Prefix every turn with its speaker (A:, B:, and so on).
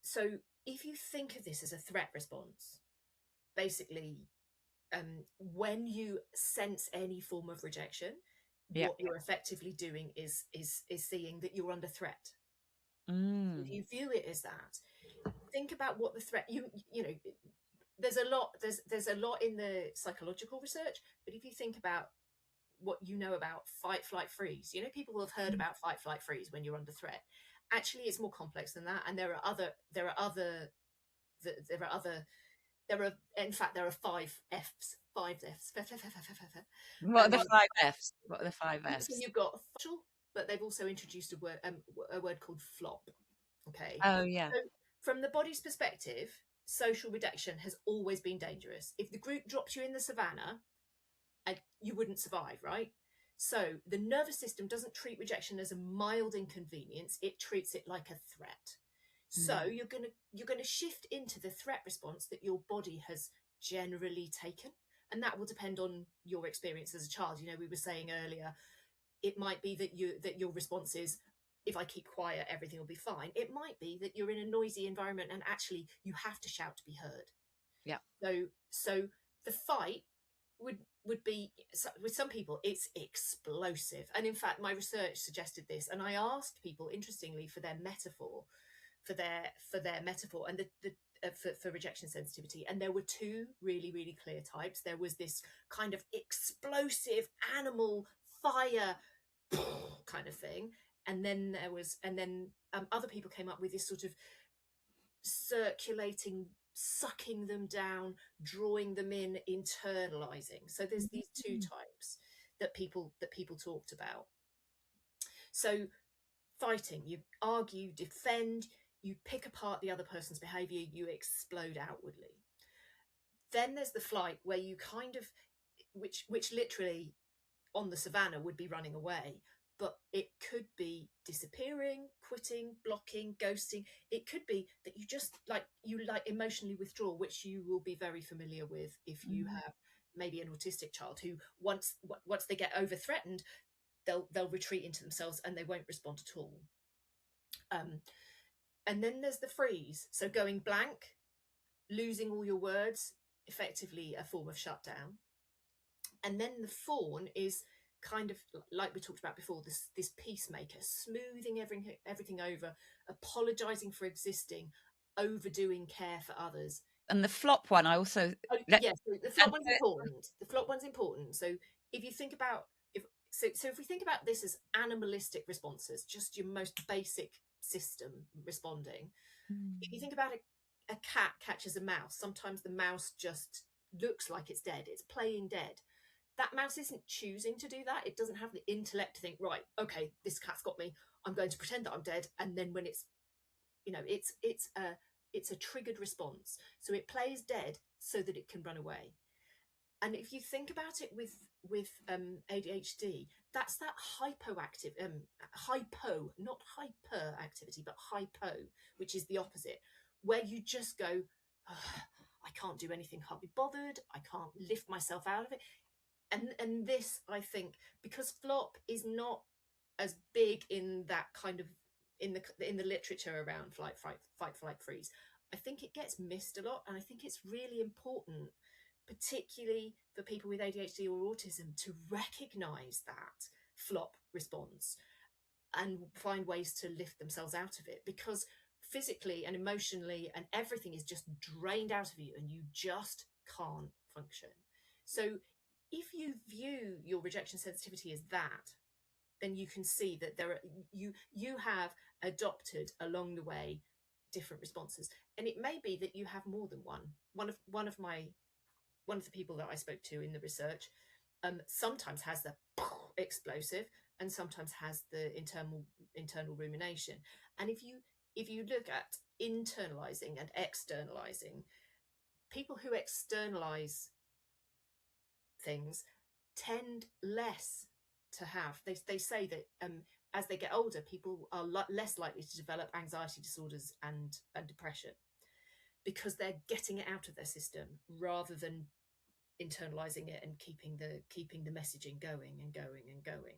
A: So if you think of this as a threat response, basically, when you sense any form of rejection,
B: Yeah.
A: what you're effectively doing is seeing that you're under threat. If
B: Mm.
A: you view it as that, think about what the threat, you know, there's a lot in the psychological research, but if you think about what you know about fight, flight, freeze, you know, people will have heard about fight, flight, freeze when you're under threat. Actually, it's more complex than that, and there are other in fact there are five F's.
B: What are the
A: um,
B: five F's? What are the five
A: so
B: F's?
A: you've got social, but they've also introduced a word called flop. Okay,
B: Oh, yeah.
A: so from the body's perspective, social rejection has always been dangerous. If the group dropped you in the savannah, you wouldn't survive, right? So the nervous system doesn't treat rejection as a mild inconvenience; it treats it like a threat. So
B: Mm.
A: you're gonna shift into the threat response that your body has generally taken, and that will depend on your experience as a child. You know, we were saying earlier, it might be that your response is, if I keep quiet, everything will be fine. It might be that you're in a noisy environment and actually you have to shout to be heard.
B: Yeah.
A: So the fight would be, with some people it's explosive, and in fact my research suggested this, and I asked people, interestingly, for their metaphor, and for rejection sensitivity, and there were two really clear types. There was this kind of explosive animal fire kind of thing, and then other people came up with this sort of circulating, sucking them down, drawing them in, internalizing. So there's these two
B: Mm.
A: types that people talked about. So fighting, you argue, defend, you pick apart the other person's behavior, you explode outwardly. Then there's the flight, where you kind of, which literally on the savannah would be running away, but it could be disappearing, quitting, blocking, ghosting. It could be that you emotionally withdraw, which you will be very familiar with if you
B: Mm.
A: have maybe an autistic child who once they get over threatened, they'll retreat into themselves and they won't respond at all. And then there's the freeze, so going blank, losing all your words, effectively a form of shutdown. And then the fawn is kind of like we talked about before, this peacemaker, smoothing everything over, apologizing for existing, overdoing care for others.
B: And the flop one, I also
A: Oh,
B: let
A: yes, the flop one's important. The flop one's important. So if you think about, if we think about this as animalistic responses, just your most basic system responding. If you think about a cat catches a mouse, sometimes the mouse just looks like it's dead. It's playing dead. That mouse isn't choosing to do that. It doesn't have the intellect to think, right, okay, this cat's got me, I'm going to pretend that I'm dead. And then when it's, it's a triggered response, so it plays dead so that it can run away. And if you think about it with ADHD, that's that hypoactive, not hyperactivity, but hypo, which is the opposite, where you just go, "Ugh, I can't do anything, can't be bothered, I can't lift myself out of it." And this, I think, because flop is not as big in that kind of, in the literature around fight, flight, freeze, I think it gets missed a lot, and I think it's really important, particularly for people with ADHD or autism, to recognize that flop response and find ways to lift themselves out of it, because physically and emotionally and everything is just drained out of you and you just can't function. So if you view your rejection sensitivity as that, then you can see that you have adopted along the way different responses, and it may be that you have more than one. One of the people that I spoke to in the research sometimes has the explosive and sometimes has the internal rumination. And if you look at internalizing and externalizing, people who externalize things tend less to have, they say that as they get older, people are less likely to develop anxiety disorders and depression, because they're getting it out of their system rather than internalizing it and keeping the messaging going and going and going.